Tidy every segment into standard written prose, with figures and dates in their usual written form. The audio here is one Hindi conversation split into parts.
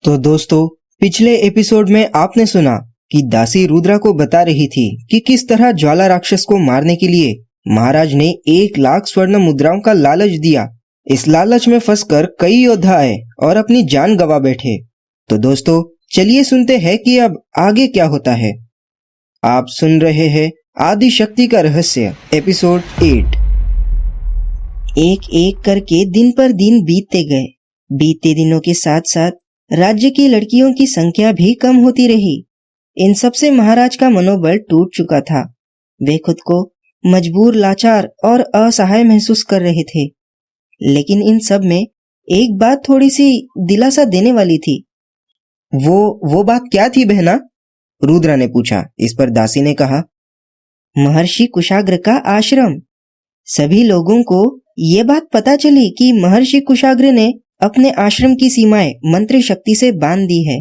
तो दोस्तों, पिछले एपिसोड में आपने सुना कि दासी रुद्रा को बता रही थी कि किस तरह ज्वाला राक्षस को मारने के लिए महाराज ने 1 लाख स्वर्ण मुद्राओं का लालच दिया। इस लालच में फंसकर कई योद्धा आए और अपनी जान गंवा बैठे। तो दोस्तों, चलिए सुनते हैं कि अब आगे क्या होता है। आप सुन रहे हैं आदि शक्ति का रहस्य एपिसोड 8। एक एक करके दिन पर दिन बीतते गए। बीतते दिनों के साथ साथ राज्य की लड़कियों की संख्या भी कम होती रही। इन सब से महाराज का मनोबल टूट चुका था। वे खुद को मजबूर, लाचार और असहाय महसूस कर रहे थे। लेकिन इन सब में एक बात थोड़ी सी दिलासा देने वाली थी। वो बात क्या थी बहना? रुद्रा ने पूछा। इस पर दासी ने कहा, महर्षि कुशाग्र का आश्रम। सभी लोगों को ये बात पता चली कि महर्षि कुशाग्र ने अपने आश्रम की सीमाएं मंत्र शक्ति से बांध दी है।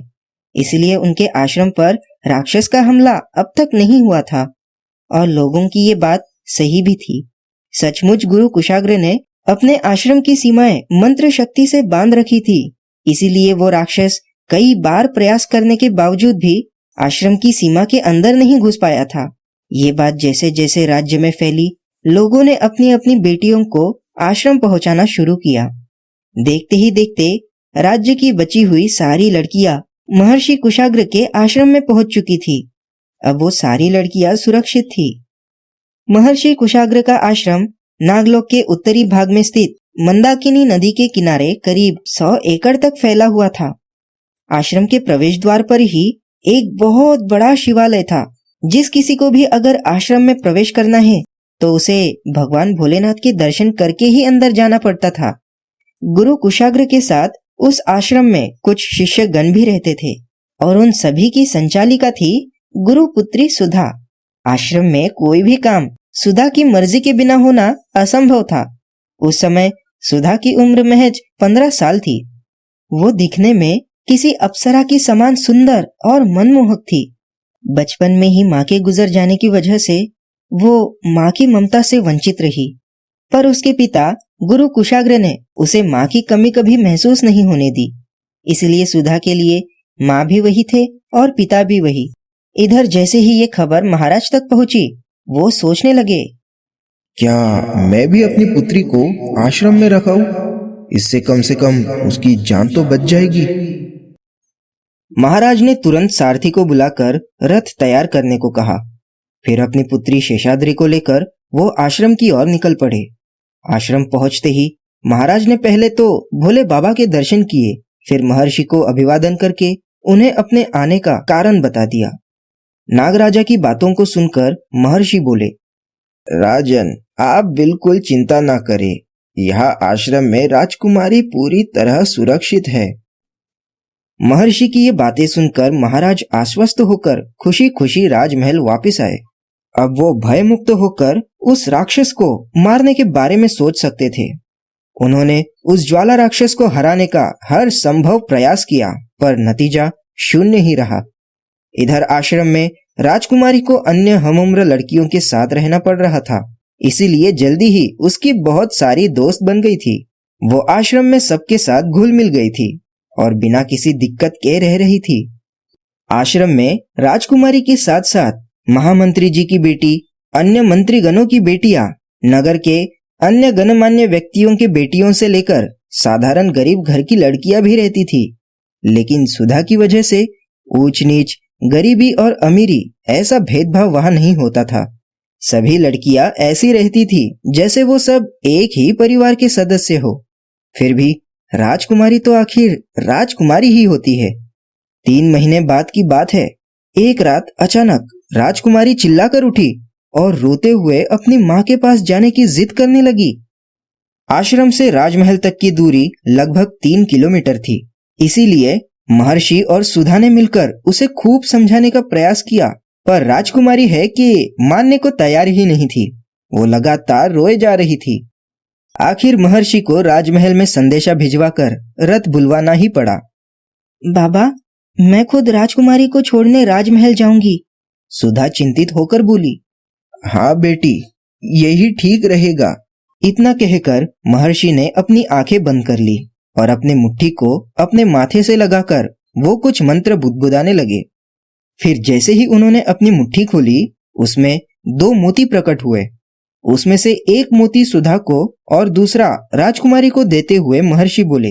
इसलिए उनके आश्रम पर राक्षस का हमला अब तक नहीं हुआ था। और लोगों की ये बात सही भी थी। सचमुच गुरु कुशाग्र ने अपने आश्रम की सीमाएं मंत्र शक्ति से बांध रखी थी। इसीलिए वो राक्षस कई बार प्रयास करने के बावजूद भी आश्रम की सीमा के अंदर नहीं घुस पाया था। ये बात जैसे जैसे राज्य में फैली, लोगों ने अपनी अपनी बेटियों को आश्रम पहुंचाना शुरू किया। देखते ही देखते राज्य की बची हुई सारी लड़कियां महर्षि कुशाग्र के आश्रम में पहुंच चुकी थी। अब वो सारी लड़कियां सुरक्षित थी। महर्षि कुशाग्र का आश्रम नागलोक के उत्तरी भाग में स्थित मंदाकिनी नदी के किनारे करीब 100 एकड़ तक फैला हुआ था। आश्रम के प्रवेश द्वार पर ही एक बहुत बड़ा शिवालय था। जिस किसी को भी अगर आश्रम में प्रवेश करना है तो उसे भगवान भोलेनाथ के दर्शन करके ही अंदर जाना पड़ता था। गुरु कुशाग्र के साथ उस आश्रम में कुछ शिष्य गण भी रहते थे और उन सभी की संचालिका थी गुरु पुत्री सुधा। आश्रम में कोई भी काम सुधा की मर्जी के बिना होना असंभव था। उस समय सुधा की उम्र महज 15 साल थी। वो दिखने में किसी अप्सरा की समान सुंदर और मनमोहक थी। बचपन में ही माँ के गुजर जाने की वजह से वो माँ की ममता से वंचित रही। पर उसके पिता गुरु कुशाग्र ने उसे माँ की कमी कभी महसूस नहीं होने दी। इसलिए सुधा के लिए माँ भी वही थे और पिता भी वही। इधर जैसे ही ये खबर महाराज तक पहुंची, वो सोचने लगे, क्या मैं भी अपनी पुत्री को आश्रम में रखाऊं? इससे कम से कम उसकी जान तो बच जाएगी। महाराज ने तुरंत सारथी को बुलाकर रथ तैयार करने को कहा। फिर अपनी पुत्री शेषाद्री को लेकर वो आश्रम की ओर निकल पड़े। आश्रम पहुंचते ही महाराज ने पहले तो भोले बाबा के दर्शन किए, फिर महर्षि को अभिवादन करके उन्हें अपने आने का कारण बता दिया। नागराजा की बातों को सुनकर महर्षि बोले, राजन, आप बिल्कुल चिंता ना करें। यहाँ आश्रम में राजकुमारी पूरी तरह सुरक्षित है। महर्षि की ये बातें सुनकर महाराज आश्वस्त होकर खुशी खुशी राजमहल वापस आए। अब वो भयमुक्त होकर उस राक्षस को मारने के बारे में सोच सकते थे। उन्होंने उस ज्वाला राक्षस को हराने का हर संभव प्रयास किया, पर नतीजा शून्य ही रहा। इधर आश्रम में राजकुमारी को अन्य हमउम्र लड़कियों के साथ रहना पड़ रहा था। इसीलिए जल्दी ही उसकी बहुत सारी दोस्त बन गई थी। वो आश्रम में सबके साथ घुल मिल गई थी और बिना किसी दिक्कत के रह रही थी। आश्रम में राजकुमारी के साथ साथ महामंत्री जी की बेटी, अन्य मंत्रीगणों की बेटियां, नगर के अन्य गणमान्य व्यक्तियों के बेटियों से लेकर साधारण गरीब घर की लड़कियां भी रहती थी। लेकिन सुधा की वजह से ऊंच नीच, गरीबी और अमीरी ऐसा भेदभाव वहां नहीं होता था। सभी लड़कियां ऐसी रहती थी जैसे वो सब एक ही परिवार के सदस्य हो। फिर भी राजकुमारी तो आखिर राजकुमारी ही होती है। 3 महीने बाद की बात है। एक रात अचानक राजकुमारी चिल्लाकर उठी और रोते हुए अपनी माँ के पास जाने की जिद करने लगी। आश्रम से राजमहल तक की दूरी लगभग 3 किलोमीटर थी। इसीलिए महर्षि और सुधा ने मिलकर उसे खूब समझाने का प्रयास किया, पर राजकुमारी है कि मानने को तैयार ही नहीं थी। वो लगातार रोए जा रही थी। आखिर महर्षि को राजमहल में संदेशा भिजवाकर रथ बुलवाना ही पड़ा। बाबा, मैं खुद राजकुमारी को छोड़ने राजमहल जाऊंगी, सुधा चिंतित होकर बोली। हाँ बेटी, यही ठीक रहेगा। इतना कहकर महर्षि ने अपनी आंखें बंद कर ली और अपने मुट्ठी को अपने माथे से लगाकर वो कुछ मंत्र बुदबुदाने लगे। फिर जैसे ही उन्होंने अपनी मुट्ठी खोली, उसमें 2 मोती प्रकट हुए। उसमें से एक मोती सुधा को और दूसरा राजकुमारी को देते हुए महर्षि बोले,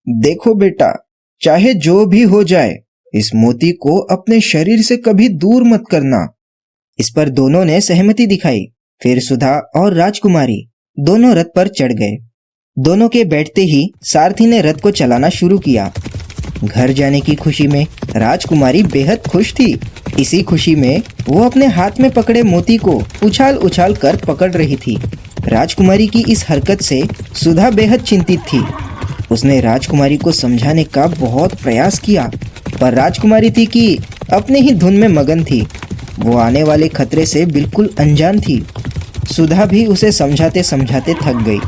देखो बेटा, चाहे जो भी हो जाए, इस मोती को अपने शरीर से कभी दूर मत करना। इस पर दोनों ने सहमति दिखाई। फिर सुधा और राजकुमारी दोनों रथ पर चढ़ गए। दोनों के बैठते ही सारथी ने रथ को चलाना शुरू किया। घर जाने की खुशी में राजकुमारी बेहद खुश थी। इसी खुशी में वो अपने हाथ में पकड़े मोती को उछाल उछाल कर पकड़ रही थी। राजकुमारी की इस हरकत से सुधा बेहद चिंतित थी। उसने राजकुमारी को समझाने का बहुत प्रयास किया, पर राजकुमारी थी कि अपने ही धुन में मगन थी। वो आने वाले खतरे से बिल्कुल अनजान थी। सुधा भी उसे समझाते समझाते थक गई।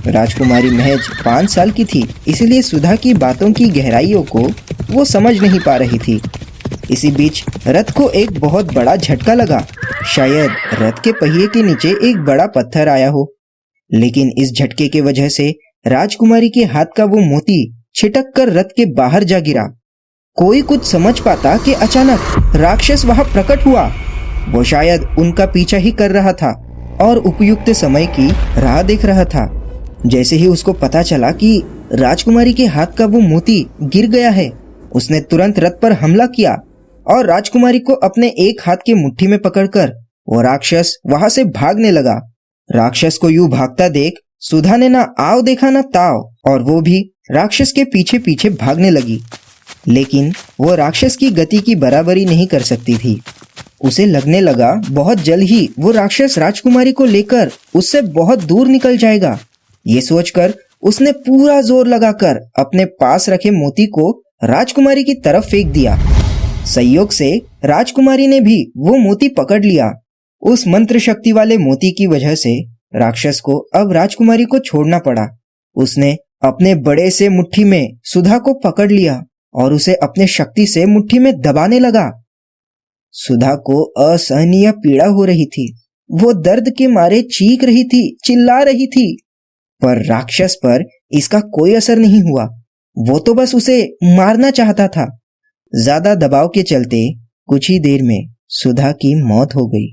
राजकुमारी महज 5 साल की थी, इसलिए सुधा की बातों की गहराइयों को वो समझ नहीं पा रही थी। इसी बीच रथ को एक बहुत बड़ा झटका लगा। शायद रथ के पहिए के नीचे एक बड़ा पत्थर आया हो। लेकिन इस झटके के वजह से राजकुमारी के हाथ का वो मोती छिटक कर रथ के बाहर जा गिरा। कोई कुछ समझ पाता कि अचानक राक्षस वहां प्रकट हुआ। वो शायद उनका पीछा ही कर रहा था और उपयुक्त समय की राह देख रहा था। जैसे ही उसको पता चला कि राजकुमारी के हाथ का वो मोती गिर गया है, उसने तुरंत रथ पर हमला किया और राजकुमारी को अपने एक हाथ के मुट्ठी में पकड़कर वो राक्षस वहां से भागने लगा। राक्षस को यूं भागता देख सुधा ने ना आव देखा ना ताव, और वो भी राक्षस के पीछे पीछे भागने लगी। लेकिन वो राक्षस की गति की बराबरी नहीं कर सकती थी। उसे लगने लगा बहुत जल्द ही वो राक्षस राजकुमारी को लेकर उससे बहुत दूर निकल जाएगा। ये सोचकर उसने पूरा जोर लगाकर अपने पास रखे मोती को राजकुमारी की तरफ फेंक दिया। संयोग से राजकुमारी ने भी वो मोती पकड़ लिया। उस मंत्र शक्ति वाले मोती की वजह से राक्षस को अब राजकुमारी को छोड़ना पड़ा। उसने अपने बड़े से मुट्ठी में सुधा को पकड़ लिया और उसे अपने शक्ति से मुट्ठी में दबाने लगा। सुधा को असहनीय पीड़ा हो रही थी। वो दर्द के मारे चीख रही थी, चिल्ला रही थी, पर राक्षस पर इसका कोई असर नहीं हुआ। वो तो बस उसे मारना चाहता था। ज्यादा दबाव के चलते कुछ ही देर में सुधा की मौत हो गई।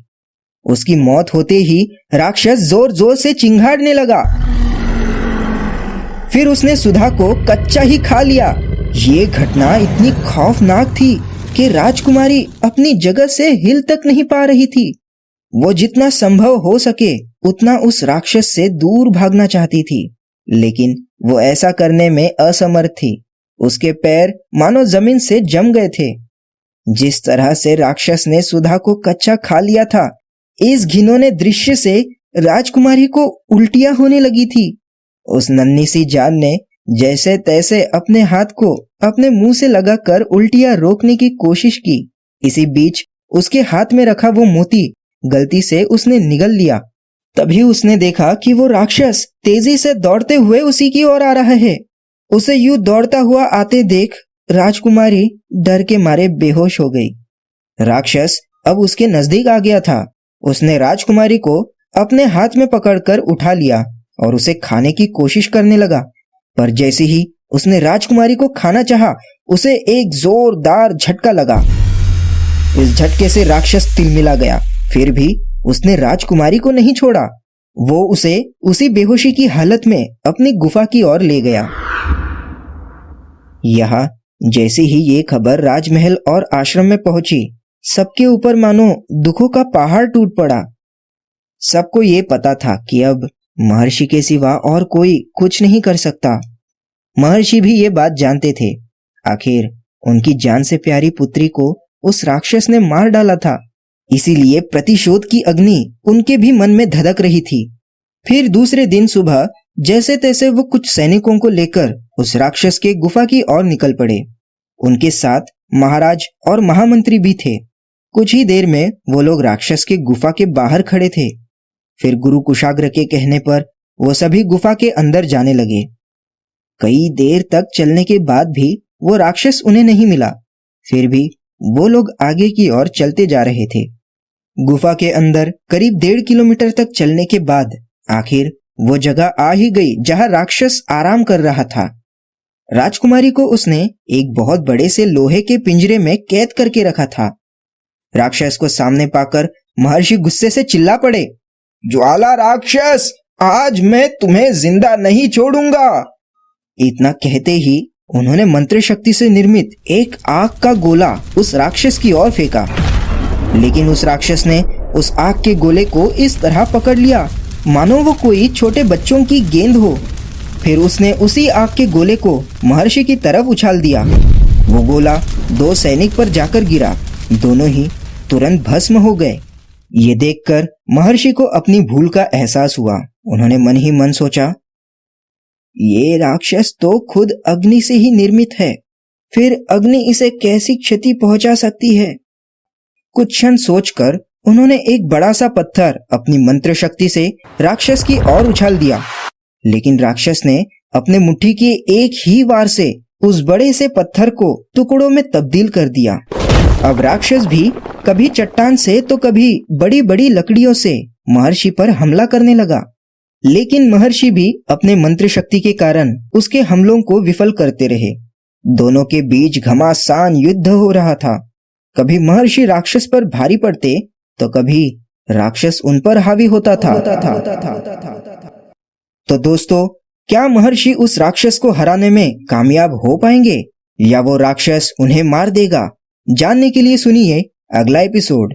उसकी मौत होते ही राक्षस जोर जोर से चिंघाड़ने लगा। फिर उसने सुधा को कच्चा ही खा लिया। ये घटना इतनी खौफनाक थी कि राजकुमारी अपनी जगह से हिल तक नहीं पा रही थी। वो जितना संभव हो सके उतना उस राक्षस से दूर भागना चाहती थी, लेकिन वो ऐसा करने में असमर्थ थी। उसके पैर मानो जमीन से जम गए थे। जिस तरह से राक्षस ने सुधा को कच्चा खा लिया था, इस घिनौने दृश्य से राजकुमारी को उल्टियां होने लगी थी। उस नन्ही सी जान ने जैसे तैसे अपने हाथ को अपने मुंह से लगाकर उल्टियां रोकने की कोशिश की। इसी बीच उसके हाथ में रखा वो मोती गलती से उसने निगल लिया। तभी उसने देखा कि वो राक्षस तेजी से दौड़ते हुए उसी की ओर आ रहा है। उसे यूं दौड़ता हुआ आते देख राजकुमारी डर के मारे बेहोश हो गई। राक्षस अब उसके नजदीक आ गया था। उसने राजकुमारी को अपने हाथ में पकड़कर उठा लिया और उसे खाने की कोशिश करने लगा। पर जैसे ही उसने राजकुमारी को खाना चाहा, उसे एक जोरदार झटका लगा। इस झटके से राक्षस तिलमिला गया। फिर भी उसने राजकुमारी को नहीं छोड़ा। वो उसे उसी बेहोशी की हालत में अपनी गुफा की ओर ले गया। यहाँ जैसे ही ये खबर राजमहल और आश्रम में पहुंची, सबके ऊपर मानो दुखों का पहाड़ टूट पड़ा। सबको ये पता था कि अब महर्षि के सिवा और कोई कुछ नहीं कर सकता। महर्षि भी ये बात जानते थे। आखिर उनकी जान से प्यारी पुत्री को उस राक्षस ने मार डाला था, इसीलिए प्रतिशोध की अग्नि उनके भी मन में धधक रही थी। फिर दूसरे दिन सुबह जैसे तैसे वो कुछ सैनिकों को लेकर उस राक्षस के गुफा की ओर निकल पड़े। उनके साथ महाराज और महामंत्री भी थे। कुछ ही देर में वो लोग राक्षस के गुफा के बाहर खड़े थे। फिर गुरु कुशाग्र के कहने पर वो सभी गुफा के अंदर जाने लगे। कई देर तक चलने के बाद भी वो राक्षस उन्हें नहीं मिला। फिर भी वो लोग आगे की ओर चलते जा रहे थे। गुफा के अंदर करीब 1.5 किलोमीटर तक चलने के बाद आखिर वो जगह आ ही गई जहां राक्षस आराम कर रहा था। राजकुमारी को उसने एक बहुत बड़े से लोहे के पिंजरे में कैद करके रखा था। राक्षस को सामने पाकर महर्षि गुस्से से चिल्ला पड़े, ज्वाला राक्षस, आज मैं तुम्हें जिंदा नहीं छोड़ूंगा। इतना कहते ही उन्होंने मंत्र शक्ति से निर्मित एक आग का गोला उस राक्षस की ओर फेंका, लेकिन उस राक्षस ने उस आग के गोले को इस तरह पकड़ लिया मानो वो कोई छोटे बच्चों की गेंद हो। फिर उसने उसी आग के गोले को महर्षि की तरफ उछाल दिया। वो गोला 2 सैनिक पर जाकर गिरा। दोनों ही तुरंत भस्म हो गए। ये देखकर महर्षि को अपनी भूल का एहसास हुआ। उन्होंने मन ही मन सोचा, ये राक्षस तो खुद अग्नि से ही निर्मित है, फिर अग्नि इसे कैसी क्षति पहुंचा सकती है। कुछ क्षण सोचकर उन्होंने एक बड़ा सा पत्थर अपनी मंत्र शक्ति से राक्षस की ओर उछाल दिया, लेकिन राक्षस ने अपने मुट्ठी के एक ही वार से उस बड़े से पत्थर को टुकड़ों में तब्दील कर दिया। अब राक्षस भी कभी चट्टान से तो कभी बड़ी बड़ी लकड़ियों से महर्षि पर हमला करने लगा, लेकिन महर्षि भी अपने मंत्र शक्ति के कारण उसके हमलों को विफल करते रहे। दोनों के बीच घमासान युद्ध हो रहा था। कभी महर्षि राक्षस पर भारी पड़ते तो कभी राक्षस उन पर हावी होता था। तो दोस्तों, क्या महर्षि उस राक्षस को हराने में कामयाब हो पाएंगे या वो राक्षस उन्हें मार देगा? जानने के लिए सुनिए अगला एपिसोड।